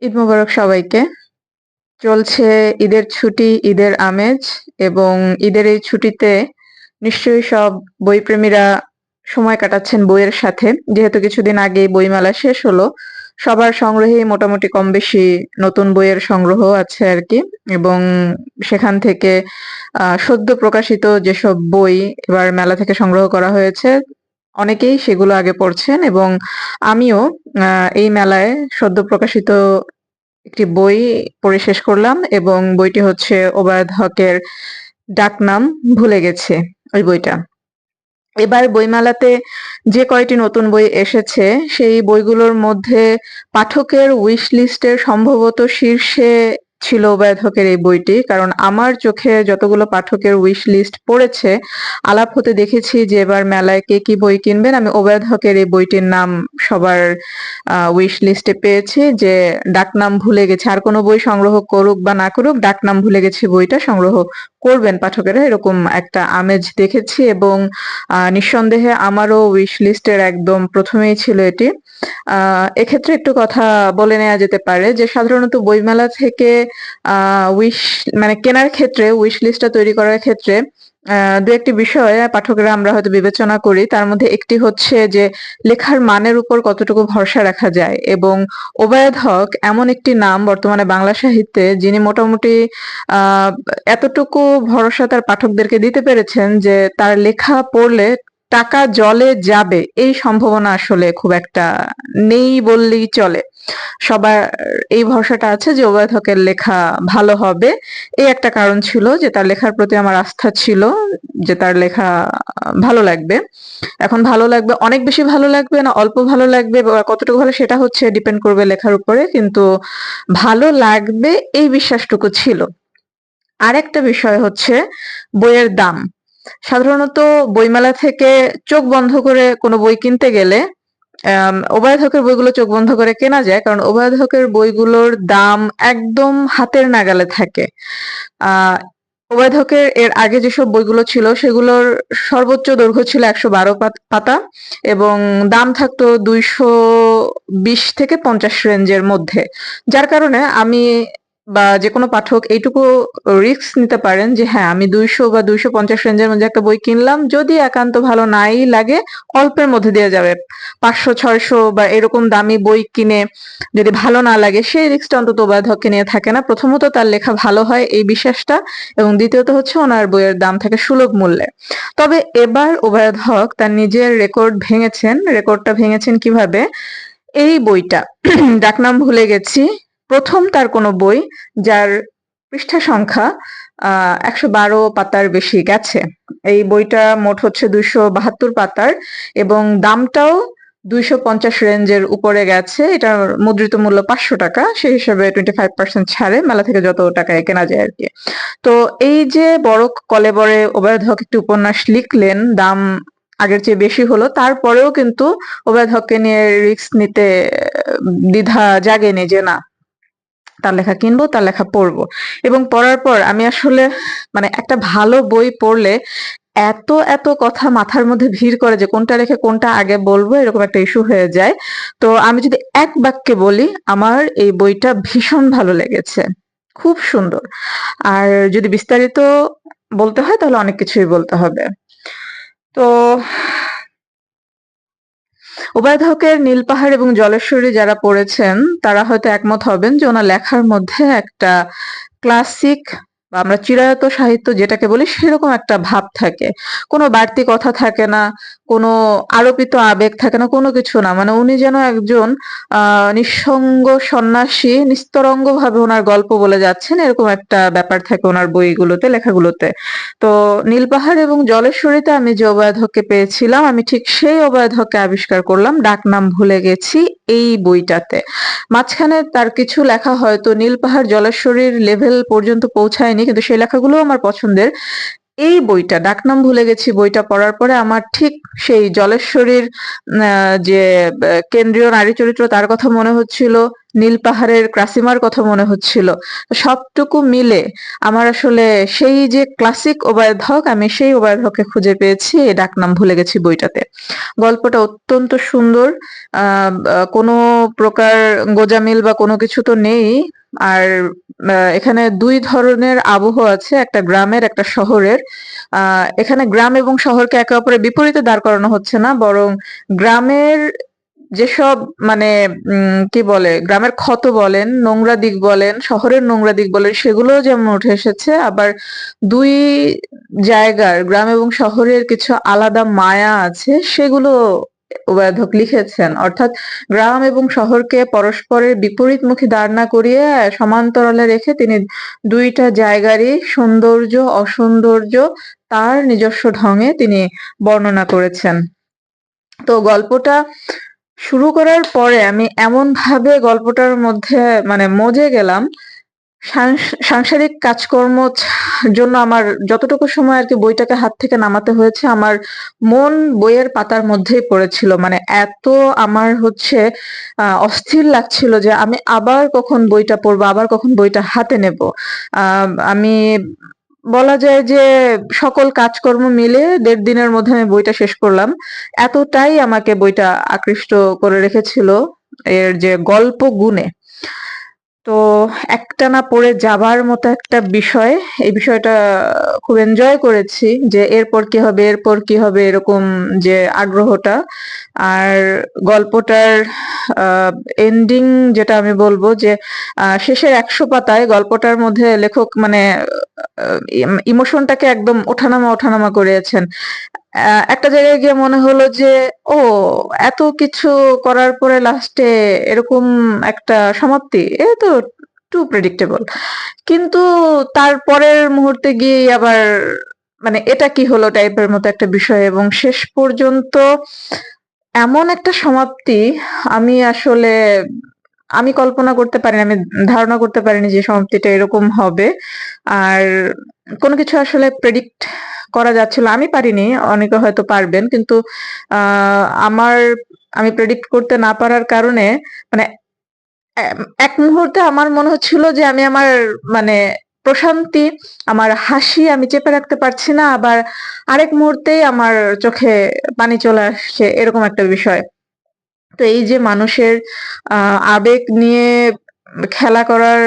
ঈদ মোবারক সবাইকে। চলছে ঈদের ছুটি, ঈদের আমেজ এবং ঈদের এই ছুটিতে নিশ্চয়ই সব বইপ্রেমীরা সময় কাটাচ্ছেন বইয়ের সাথে। যেহেতু কিছুদিন আগেই বইমেলা শেষ হলো, সবার সংগ্রহেই মোটামুটি কমবেশি নতুন বইয়ের সংগ্রহ আছে আরকি। এবং সেখান থেকে সদ্য প্রকাশিত যেসব বই এবার মেলা থেকে সংগ্রহ করা হয়েছে, অনেকেই সেগুলো আগে পড়ছেন এবং আমিও এই মেলায় সদ্য প্রকাশিত একটি বই পড়ে শেষ করলাম এবং বইটি হচ্ছে ওবায়দ হকের ডাকনাম ভুলে গেছি, ওই বইটা। এবার বইমেলাতে যে কয়টি নতুন বই এসেছে সেই বইগুলোর মধ্যে পাঠকের উইশ লিস্টের সম্ভবত শীর্ষে ছিল ওবায়দ হকের এই বইটি। কারণ আমার চোখে যতগুলো পাঠকের উইশ লিস্ট পড়েছে, আলাপ হতে দেখেছি যে এবার মেলায় কে কি বই কিনবেন, আমি ওবায়দ হকের এই বইটির নাম সবার উইশ লিস্টে পেয়েছি যে ডাকনাম ভুলে গেছে। আর কোনো বই সংগ্রহ করুক বা না করুক, ডাকনাম ভুলে গেছি বইটা সংগ্রহ করবেন পাঠকেরা, এরকম একটা আমেজ দেখেছি এবং নিঃসন্দেহে আমারও উইশ লিস্টের একদম প্রথমেই ছিল এটি। এক্ষেত্রে একটু কথা বলে নেওয়া যেতে পারে যে সাধারণত বইমেলা থেকে উইশ মানে কেনার ক্ষেত্রে উইশ লিস্টটা তৈরি করার ক্ষেত্রে দু একটি বিষয় পাঠকেরা আমরা হয়তো বিবেচনা করি। তার মধ্যে একটি হচ্ছে যে লেখার মানের উপর কতটুকু ভরসা রাখা যায় এবং ওবায়দ হক এমন একটি নাম বর্তমানে বাংলা সাহিত্যে যিনি মোটামুটি আহ এতটুকু ভরসা তার পাঠকদেরকে দিতে পেরেছেন যে তার লেখা পড়লে টাকা জলে যাবে এই সম্ভাবনা আসলে খুব একটা নেই বললেই চলে। সবার এই ভরসাটা আছে যে ওবায়দ হকের লেখা ভালো হবে। এই একটা কারণ ছিল যে তার লেখার প্রতি আমার আস্থা ছিল যে তার লেখা ভালো লাগবে। এখন ভালো লাগবে, অনেক বেশি ভালো লাগবে না অল্প ভালো লাগবে বা কতটুকু ভালো সেটা হচ্ছে ডিপেন্ড করবে লেখার উপরে, কিন্তু ভালো লাগবে এই বিশ্বাসটুকু ছিল। আরেকটা বিষয় হচ্ছে বইয়ের দাম। সাধারণত বইমেলা থেকে চোখ বন্ধ করে কোনো বই কিনতে গেলে ওবায়দ হকের বইগুলো চোখ বন্ধ করে কেনা যায়, কারণ ওবায়দ হকের বইগুলোর দাম একদম হাতের নাগালে থাকে। আহ ওবায়দ হকের এর আগে যেসব বইগুলো ছিল সেগুলোর সর্বোচ্চ দৈর্ঘ্য ছিল ১১২ পাতা এবং দাম থাকতো ২২০ থেকে ৫০ রেঞ্জের মধ্যে। যার কারণে আমি বা যেকোনো পাঠক এইটুকু রিস্ক নিতে পারেন যে হ্যাঁ, আমি ২০০ বা ২৫০ রেঞ্জের মধ্যে একটা বই কিনলাম, যদি একান্ত ভালো নাই লাগে অল্পের মধ্যে দেয়া যাবে। ৫০০-৬০০ বা এরকম দামি বই কিনে যদি ভালো না লাগে সেই রিস্কটা অন্তত ওবায়দ হককে নিয়ে থাকে না। প্রথমত তার লেখা ভালো হয় এই বিশ্বাসটা এবং দ্বিতীয়ত হচ্ছে ওনার বইয়ের দাম থাকে সুলভ মূল্যে। তবে এবার ওবায়দ হক তার নিজের রেকর্ড ভেঙেছেন। রেকর্ডটা ভেঙেছেন কিভাবে? এই বইটা ডাকনাম ভুলে গেছি প্রথম তার কোনো বই যার পৃষ্ঠা সংখ্যা ১১২ পাতার বেশি গেছে। এই বইটা মোট হচ্ছে ২৭২ পাতার এবং দামটাও ২৫০ রেঞ্জের উপরে গেছে। এটার মুদ্রিত মূল্য ৫০০ টাকা। সেই হিসেবে 25% ছাড়ে মেলা থেকে যত টাকায় কেনা যায় আরকি। তো এই যে বড় কলেবরে ওবায়দ হক একটি উপন্যাস লিখলেন, দাম আগের চেয়ে বেশি হলো, তারপরেও কিন্তু ওবায়দ হককে নিয়ে রিস্ক নিতে দ্বিধা জাগেনি যে না, তার লেখা কিনবো, তার লেখা পড়বো। এবং পড়ার পর আমি আসলে মানে একটা ভালো বই পড়লে এত কথা মাথার মধ্যে ভিড় করে যে কোনটা রেখে কোনটা আগে বলবো এরকম একটা ইস্যু হয়ে যায়। তো আমি যদি এক বাক্যে বলি, আমার এই বইটা ভীষণ ভালো লেগেছে। খুব সুন্দর। আর যদি বিস্তারিত বলতে হয় তাহলে অনেক কিছুই বলতে হবে। তো ওবায়দ হকের নীলপাহাড় এবং জলেশ্বরী যারা পড়েছেন তারা হয়তো একমত হবেন যে ওনার লেখার মধ্যে একটা ক্লাসিক বা আমরা চিরায়ত সাহিত্য যেটাকে বলি সেরকম একটা ভাব থাকে। কোনো বাড়তি কথা থাকে না, কোনো আরোপিত আবেগ থাকে না, কোনো কিছু না। মানে উনি যেন একজন নিঃসঙ্গ সন্ন্যাসী নিস্তরঙ্গ ভাবে ওনার গল্প বলে যাচ্ছেন, এরকম একটা ব্যাপার থাকে ওনার বইগুলোতে, লেখাগুলোতে। তো নীলপাহাড় এবং জলেশ্বরীতে আমি যে অভয় হককে পেয়েছিলাম, আমি ঠিক সেই অভয় হককে আবিষ্কার করলাম ডাকনাম ভুলে গেছি এই বইটাতে। মাঝখানে তার কিছু লেখা হয়তো নীলপাহাড় জলেশ্বরীর লেভেল পর্যন্ত পৌঁছায়নি, কিন্তু সেই লেখাগুলো আমার পছন্দের। এই বইটা ডাকনাম ভুলে গেছি বইটা পড়ার পরে আমার ঠিক সেই জলেশ্বরীর যে কেন্দ্রীয় নারী চরিত্র তার কথা মনে হচ্ছিল, নীল পাহাড়ের ক্রাসিমার কথা মনে হচ্ছিল। সবটুকু মিলে আমার আসলে সেই যে ক্লাসিক ওবায়দ হক, আমি সেই ওবায়দ হককে খুঁজে পেয়েছি এই ডাকনাম ভুলে গেছি বইটাতে। গল্পটা অত্যন্ত সুন্দর, কোনো প্রকার গোঁজামিল বা কোনো কিছু তো নেই। আর এখানে দুই ধরনের আবহ আছে, একটা গ্রামের একটা শহরের। এখানে গ্রাম এবং শহরকে একে অপরের বিপরীতে দাঁড় করানো হচ্ছে না, বরং গ্রামের যেসব মানে কি বলে, গ্রামের ক্ষত বলেন, নোংরা দিক বলেন, শহরের নোংরা দিক বলেন, সেগুলো যেমন উঠে এসেছে, আবার দুই জায়গার গ্রাম এবং শহরের কিছু আলাদা মায়া আছে সেগুলো উবায়ধক লিখেছেন। অর্থাৎ গ্রাম এবং শহরকে পরস্পরের বিপরীতমুখী দাঁড় না করিয়ে সমান্তরালে রেখে তিনি দুইটা জায়গারই সৌন্দর্য অসৌন্দর্য তার নিজস্ব ঢঙে তিনি বর্ণনা করেছেন। তো গল্পটা শুরু করার পরে আমি এমন ভাবে গল্পটার মধ্যে মানে মজে গেলাম, সাংসারিক কাজকর্ম জন্য আমার যতটুকু সময় আরকি বইটাকে হাত থেকে নামাতে হয়েছে, আমার মন বইয়ের পাতার মধ্যেই পড়েছিল। মানে এত আমার হচ্ছে অস্থির লাগছিল যে আমি আবার কখন বইটা পড়বো, আবার কখন বইটা হাতে নেব। আমি বলা যায় যে সকল কাজকর্ম মিলে ১.৫ দিনের মধ্যে আমি বইটা শেষ করলাম। এতটাই আমাকে বইটা আকৃষ্ট করে রেখেছিল এর যে গল্প গুণে। তো একটানা পড়ে যাবার মতো একটা বিষয়। এই বিষয়টা খুব এনজয় করেছি যে এরপর কি হবে, এরপর কি হবে, এরকম যে আগ্রহটা। আর গল্পটার এন্ডিং যেটা আমি বলবো যে শেষের ১০০ পাতায় গল্পটার মধ্যে লেখক মানে ইমোশনটাকে একদম ওঠানামা ওঠানামা করিয়েছেন। একটা জায়গায় গিয়ে মনে হলো যে ও এত কিছু করার পরে লাস্টে এরকম একটা সমাপ্তি, এ তো টু প্রেডিক্টেবল। কিন্তু তার পরের মুহূর্তে গিয়ে আবার মানে এটা কি হলো টাইপের মতো একটা বিষয়, এবং শেষ পর্যন্ত এমন একটা সমাপ্তি আমি আসলে আমি কল্পনা করতে পারিনি, আমি ধারণা করতে পারিনি যে সমাপ্তিটা এরকম হবে। আর কোনো কিছু আসলে প্রেডিক্ট করা যাচ্ছিল, আমি পারিনি, অনেকে হয়তো পারবেন, কিন্তু আমার আমি প্রেডিক্ট করতে না পারার কারণে মানে এক মুহূর্তে আমার মনে হচ্ছিল যে আমি আমার মানে প্রশান্তি, আমার হাসি আমি চেপে রাখতে পারছি না, আবার আরেক মুহূর্তেই আমার চোখে পানি চলে আসছে, এরকম একটা বিষয়। তো এই যে মানুষের আবেগ নিয়ে খেলা করার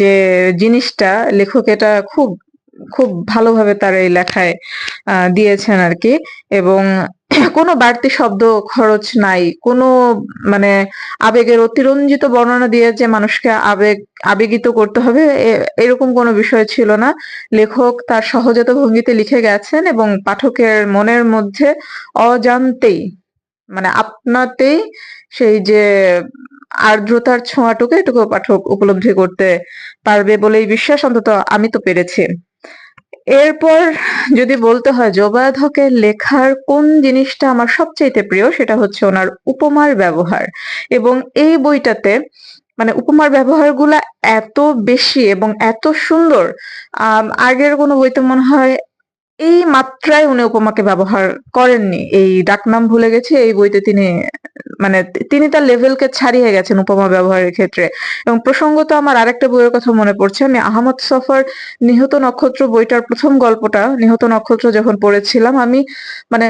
যে জিনিসটা, লেখক এটা খুব খুব ভালোভাবে তার এই লেখায় দিয়েছেন আরকি। এবং কোনো বাড়তি শব্দ খরচ নাই, কোনো মানে আবেগের অতিরঞ্জিত বর্ণনা দিয়ে যে মানুষকে আবেগিত করতে হবে এরকম কোনো বিষয় ছিল না। লেখক তার সহজাত ভঙ্গিতে লিখে গেছেন এবং পাঠকের মনের মধ্যে অজান্তেই মানে আপনাতেই সেই যে আর্দ্রতার ছোঁয়াটুকু এটুকু পাঠক উপলব্ধি করতে পারবে বলেই বিশ্বাস, অন্তত আমি তো পেরেছি। এরপর যদি বলতে হয় জোবায়েদ হকের লেখার কোন জিনিসটা আমার সবচাইতে প্রিয়, সেটা হচ্ছে ওনার উপমার ব্যবহার। এবং এই বইটাতে মানে উপমার ব্যবহারগুলা এত বেশি এবং এত সুন্দর, আগের কোনো বইতে মনে হয় এই মাত্রায় উনি উপমাকে ব্যবহার করেননি। এই ডাকনাম ভুলে গেছি এই বইতে তিনি মানে তিনি তার লেভেলকে ছাড়িয়ে গেছেন উপমা ব্যবহারের ক্ষেত্রে। এবং প্রসঙ্গত আমার আরেকটা বইয়ের কথা মনে পড়ছে, আমি আহমদ ছফার নিহত নক্ষত্র বইটার প্রথম গল্পটা নিহত নক্ষত্র যখন পড়েছিলাম, আমি মানে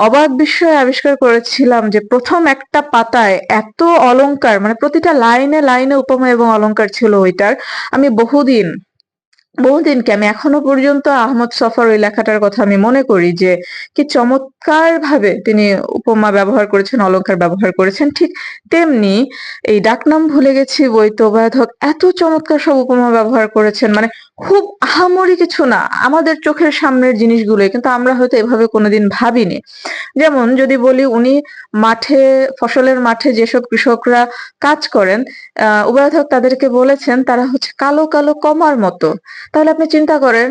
অবাক বিস্ময়ে আবিষ্কার করেছিলাম যে প্রথম একটা পাতায় এত অলংকার, মানে প্রতিটা লাইনে লাইনে উপমা এবং অলংকার ছিল ওইটার। আমি বহুদিনকে আমি এখনো পর্যন্ত আহমদ ছফার ওই লেখাটার কথা আমি মনে করি যে কি চমৎকার ভাবে তিনি উপমা ব্যবহার করেছেন, অলংকার ব্যবহার করেছেন। ঠিক তেমনি এই ডাকনাম ভুলে গেছি বইতে ওবায়দ হক এত চমৎকার সব উপমা ব্যবহার করেছেন, মানে খুব আহামরি কিছু না, আমাদের চোখের সামনের জিনিসগুলোই, কিন্তু আমরা হয়তো এভাবে কোনোদিন ভাবিনি। যেমন যদি বলি, উনি মাঠে ফসলের মাঠে যেসব কৃষকরা কাজ করেন, উবায়দ হক তাদেরকে বলেছেন তারা হচ্ছে কালো কালো কমার মতো। তাহলে আপনি চিন্তা করেন,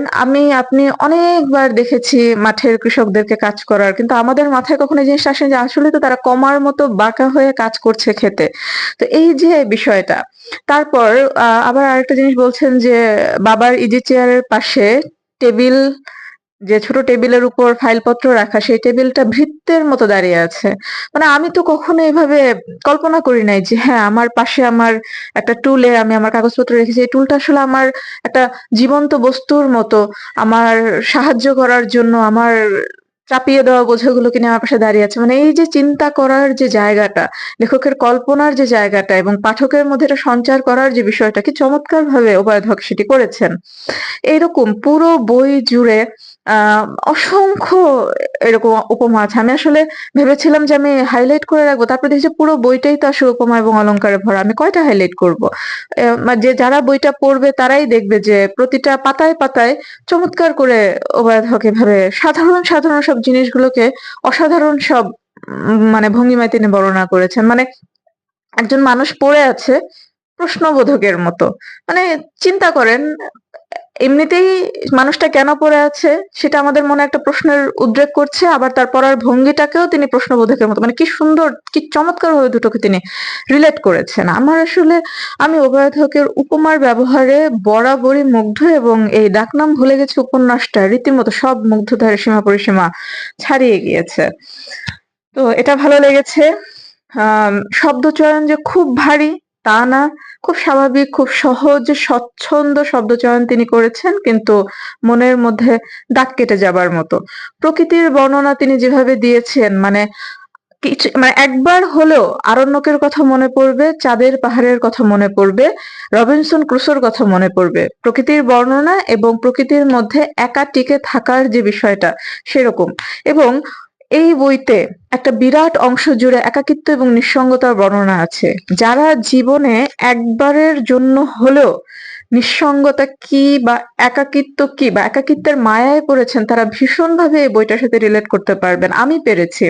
আপনি অনেকবার দেখেছি মাঠের কৃষকদেরকে কাজ করার, কিন্তু আমাদের মাথায় কখনো এই জিনিসটা আসে যে আসলে তো তারা কমার মতো বাঁকা হয়ে কাজ করছে খেতে। তো এই যে বিষয়টা। তারপর আবার আরেকটা জিনিস বলছেন যে বাবার ইজি চেয়ারের পাশে টেবিল যে ছোট টেবিলের উপর ফাইলপত্র রাখা, সেই টেবিলটা ভৃত্যের মতো দাঁড়িয়ে আছে। মানে আমি তো কখনো এভাবে কল্পনা করি নাই যে হ্যাঁ, আমার পাশে আমার একটা টুলে আমি আমার কাগজপত্র রেখেছি। এই টুলটা আসলে আমার একটা জীবন্ত বস্তুর মতো আমার সাহায্য করার জন্য আমার চাপিয়ে দেওয়া বোঝাগুলোকে নিয়ে আমার পাশে দাঁড়িয়ে আছে। মানে এই যে চিন্তা করার যে জায়গাটা, লেখকের কল্পনার যে জায়গাটা এবং পাঠকের মধ্যে এটা সঞ্চার করার যে বিষয়টা, কি চমৎকারভাবে উভয়ধক সেটি করেছেন। এইরকম পুরো বই জুড়ে অসংখ্য এরকম উপমা আছে। আমি আসলে ভেবেছিলাম যে আমি হাইলাইট করে রাখবো। তারপর দেখি যে পুরো বইটাই তো আসলে উপমা এবং অলংকারে ভরা। আমি কয়টা হাইলাইট করব? যে যারা বইটা পড়বে তারাই দেখবে যে প্রতিটা পাতায়, পাতায় চমৎকার করে উভয়ধক এভাবে সাধারণ, সাধারণ সব জিনিসগুলোকে অসাধারণ সব মানে ভঙ্গিমায় তিনি বর্ণনা করেছেন। মানে একজন মানুষ পড়ে আছে প্রশ্নবোধকের মতো। মানে চিন্তা করেন, এমনিতেই মানুষটা কেন পড়ে আছে সেটা আমাদের মনে একটা প্রশ্নের উদ্রেক করছে, আবার তার পড়ার ভঙ্গিটাকেও তিনি প্রশ্নবোধকের মতো, মানে কি সুন্দর, কি চমৎকার ভাবে দুটোকে তিনি রিলেট করেছেন। আমার আসলে আমি উভয়ধকের উপমার ব্যবহারে বরাবরই মুগ্ধ, এবং এই ডাকনাম ভুলে গেছে উপন্যাসটা রীতিমতো সব মুগ্ধতার সীমা পরিসীমা ছাড়িয়ে গিয়েছে। তো এটা ভালো লেগেছে। শব্দচয়ন যে খুব ভারী তা না, খুব স্বাভাবিক, খুব সহজ স্বচ্ছন্দ শব্দচয়ন তিনি করেছেন, কিন্তু মনের মধ্যে দাগ কেটে যাবার মতো। প্রকৃতির বর্ণনা তিনি যেভাবে দিয়েছেন, মানে কিছু মানে একবার হলেও আরণ্যকের কথা মনে পড়বে, চাঁদের পাহাড়ের কথা মনে পড়বে, রবিনসন ক্রুসোর কথা মনে পড়বে। প্রকৃতির বর্ণনা এবং প্রকৃতির মধ্যে একা টিকে থাকার যে বিষয়টা সেরকম। এবং এই বইতে একটা বিরাট অংশ জুড়ে একাকিত্ব এবং নিঃসঙ্গতার বর্ণনা আছে। যারা জীবনে একবারের জন্য হলেও নিঃসঙ্গতা কি বা একাকিত্ব কি বা একাকিত্বের মায়ায় পড়েছেন, তারা ভীষণভাবে এই বইটার সাথে রিলেট করতে পারবেন। আমি পেরেছি।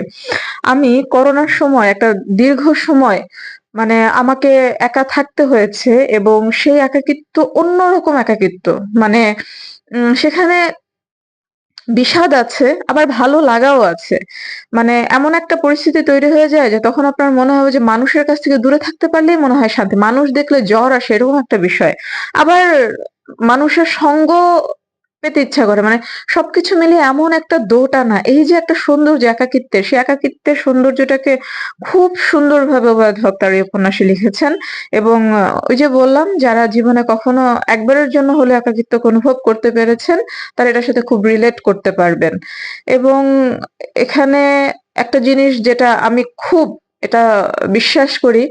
আমি করোনার সময় একটা দীর্ঘ সময় মানে আমাকে একা থাকতে হয়েছে, এবং সেই একাকিত্ব অন্যরকম একাকিত্ব। মানে সেখানে বিষাদ আছে, আবার ভালো লাগাও আছে। মানে এমন একটা পরিস্থিতি তৈরি হয়ে যায় যে তখন আপনার মনে হবে যে মানুষের কাছ থেকে দূরে থাকতে পারলেই মনে হয় শান্তি। মানুষ দেখলে জ্বর আসে, এরকম একটা বিষয়। আবার মানুষের সঙ্গ পেতে ইচ্ছা করে। মানে সবকিছু মিলিয়ে এমন একটা দোটানা, এই যে একটা সৌন্দর্য একাকিত্বের, সেই একাকিত্বের সৌন্দর্যটাকে খুব সুন্দরভাবে উপাধ্যায় তার এই উপন্যাসে লিখেছেন। এবং ওই যে বললাম, যারা জীবনে কখনো একবারের জন্য হলে একাকিত্বকে অনুভব করতে পেরেছেন, তারা এটার সাথে খুব রিলেট করতে পারবেন। এবং এখানে একটা জিনিস যেটা আমি খুব এটা বিশ্বাস করি,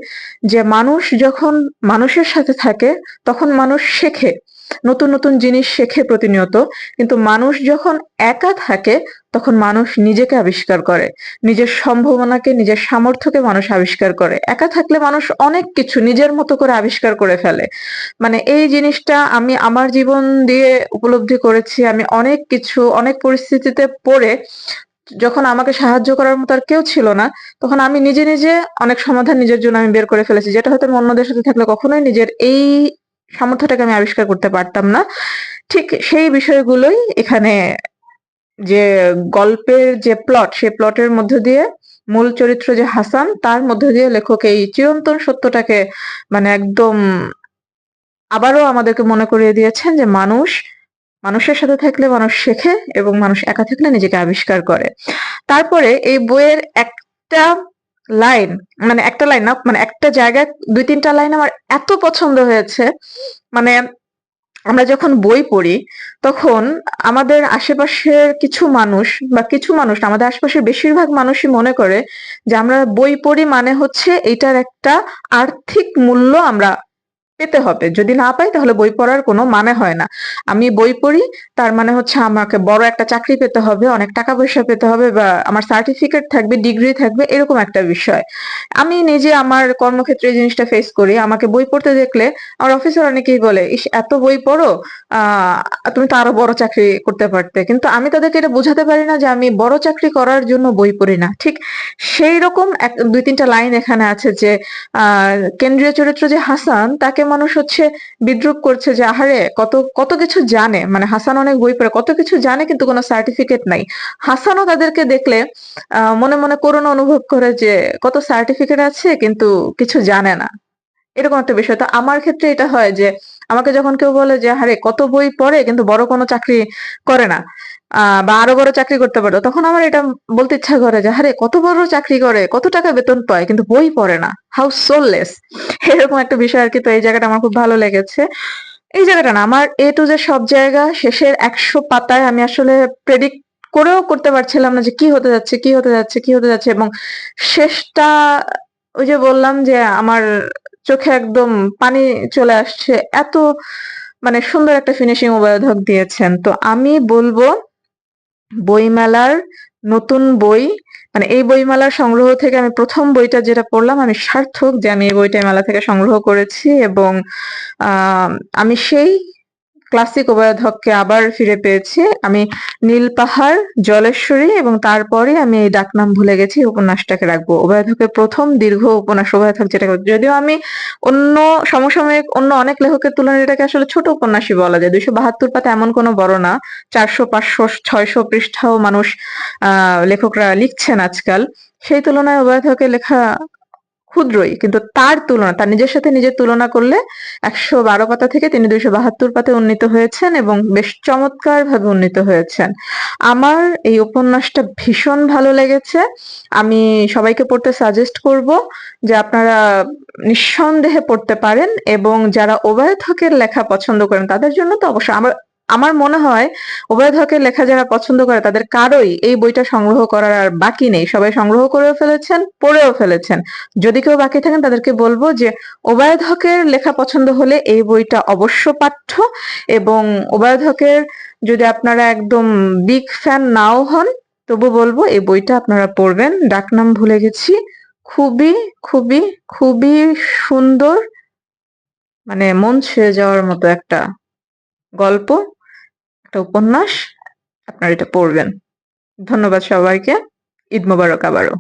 যে মানুষ যখন মানুষের সাথে থাকে তখন মানুষ শেখে, নতুন নতুন জিনিস শেখে প্রতিনিয়ত। কিন্তু মানুষ যখন একা থাকে তখন মানুষ নিজেকে আবিষ্কার করে, নিজের সম্ভাবনাকে, নিজের সামর্থ্যকে মানুষ আবিষ্কার করে। একা থাকলে মানুষ অনেক কিছু নিজের মতো করে আবিষ্কার করে ফেলে। মানে এই জিনিসটা আমি আমার জীবন দিয়ে উপলব্ধি করেছি। আমি অনেক কিছু অনেক পরিস্থিতিতে পড়ে যখন আমাকে সাহায্য করার মতো আর কেউ ছিল না, তখন আমি নিজে নিজে অনেক সমাধান নিজের জন্য আমি বের করে ফেলেছি, যেটা হয়তো আমি অন্যদের সাথে থাকলে কখনোই নিজের এই সামর্থ্যটাকে আমি আবিষ্কার করতে পারতাম না। ঠিক সেই বিষয়গুলোই এখানে, যে গল্পের যে প্লট, সেই প্লটের মধ্য দিয়ে মূল চরিত্র যে হাসান, তার মধ্য দিয়ে লেখক এই চিরন্তন সত্যটাকে মানে একদম আবারও আমাদেরকে মনে করিয়ে দিয়েছেন যে মানুষ মানুষের সাথে থাকলে মানুষ শেখে, এবং মানুষ একা থাকলে নিজেকে আবিষ্কার করে। তারপরে এই বইয়ের একটা লাইন, মানে একটা লাইন না, মানে একটা জায়গায় ২-৩টা লাইন আমার এত পছন্দ হয়েছে। মানে আমরা যখন বই পড়ি তখন আমাদের আশেপাশের কিছু মানুষ, বা কিছু মানুষ না, আমাদের আশেপাশের বেশিরভাগ মানুষই মনে করে যে আমরা বই পড়ি মানে হচ্ছে এইটার একটা আর্থিক মূল্য আমরা পেতে হবে। যদি না পাই তাহলে বই পড়ার কোনো মানে হয় না। আমি বই পড়ি তার মানে হচ্ছে আমাকে বড় একটা চাকরি পেতে হবে, অনেক টাকা পয়সা পেতে হবে, বা আমার সার্টিফিকেট থাকবে, ডিগ্রি থাকবে, এরকম একটা বিষয়। আমি নিজে আমার কর্মক্ষেত্রে এই জিনিসটা ফেস করি। আমাকে বই পড়তে দেখলে আমার অফিসের অনেকেই বলে, ইস এত বই পড়ো, তুমি তো আরো বড় চাকরি করতে পারতে। কিন্তু আমি তাদেরকে এটা বোঝাতে পারি না যে আমি বড় চাকরি করার জন্য বই পড়ি না। ঠিক সেই রকম ২-৩টা লাইন এখানে আছে যে কেন্দ্রীয় চরিত্র যে হাসান, তাকে মানুষ হচ্ছে বিদ্রূপ করছে যে আহারে কত কত কিছু জানে, মানে হাসান অনেক বই পড়ে কত কিছু জানে কিন্তু কোনো সার্টিফিকেট নাই। হাসানও তাদেরকে দেখলে মনে মনে করুণা অনুভব করে যে কত সার্টিফিকেট আছে কিন্তু কিছু জানে না, এরকম একটা বিষয়। তো আমার ক্ষেত্রে এটা হয় যে আমাকে যখন কেউ বলে যে আরে কত বই পড়ে কিন্তু বড় কোনো চাকরি করে না, বা আরো বড় চাকরি করতে পারতো, তখন আমার এটা বলতে ইচ্ছা করে যে আরে কত বড় চাকরি করে, কত টাকা বেতন পায়, কিন্তু বই পড়ে না, হাউ সোললেস। এরকম একটা বিষয় আর কি। তো এই জায়গাটা আমার খুব ভালো লেগেছে। এই জায়গাটা না, আমার এ টু জেড সব জায়গা শেষের ১০০ পাতায় আমি আসলে প্রেডিক্ট করেও করতে পারছিলাম না যে কি হতে যাচ্ছে, কি হতে যাচ্ছে, কি হতে যাচ্ছে। এবং শেষটা, ওই যে বললাম যে আমার চোখে একদম পানি চলে আসছে, এত মানে সুন্দর একটা ফিনিশিং উভয়োধক দিয়েছেন। তো আমি বলবো বইমেলার নতুন বই, মানে এই বইমেলার সংগ্রহ থেকে আমি প্রথম বইটা যেটা পড়লাম, আমি সার্থক যে আমি এই বইটা এই মেলা থেকে সংগ্রহ করেছি। এবং আমি সেই ক্লাসিক উভয়োধককে আবার ফিরে পেয়েছি। আমি নীলপাহাড়, জলেশ্বরী এবং তারপরে আমি এই ডাকনাম ভুলে গেছি উপন্যাসটাকে রাখবো। উভয়োধকের প্রথম দীর্ঘ উপন্যাস উভয়োধক, যেটা যদিও আমি অন্য সমসাময়িক অন্য অনেক লেখকের তুলনায় এটাকে আসলে ছোট উপন্যাসই বলা যায়। ২৭২ পাতা এমন কোনো বড় না। ৪০০, ৫০০, ৬০০ পৃষ্ঠাও মানুষ লেখকরা লিখছেন আজকাল। সেই তুলনায় উভয়োধকের লেখা ক্ষুদ্রই, কিন্তু তার তুলনা, তার নিজের সাথে নিজের তুলনা করলে ১১২ পাতা থেকে তিনি ২৭২ পাতায় উন্নীত হয়েছেন এবং বেশ চমৎকার ভাবে উন্নীত হয়েছেন। আমার এই উপন্যাসটা ভীষণ ভালো লেগেছে। আমি সবাইকে পড়তে সাজেস্ট করব যে আপনারা নিঃসন্দেহে পড়তে পারেন। এবং যারা উভয়োধকের লেখা পছন্দ করেন তাদের জন্য তো অবশ্যই, আমার আমার মনে হয় উভয়োধকের লেখা যারা পছন্দ করে তাদের কারোই এই বইটা সংগ্রহ করার আর বাকি নেই। সবাই সংগ্রহ করেও ফেলেছেন, পড়েও ফেলেছেন। যদি কেউ বাকি থাকেন তাদেরকে বলবো যে ওবায়দ লেখা পছন্দ হলে এই বইটা অবশ্য পাঠ্য। এবং ওবায়দ যদি আপনারা একদম বিগ ফ্যান নাও হন, তবু বলবো এই বইটা আপনারা পড়বেন। ডাকনাম ভুলে গেছি, খুবই খুবই খুবই সুন্দর, মানে মন ছুঁয়ে যাওয়ার মতো একটা গল্প, একটা উপন্যাস। আপনারা এটা পড়বেন। ধন্যবাদ সবাইকে। ঈদ মোবারক আবারও।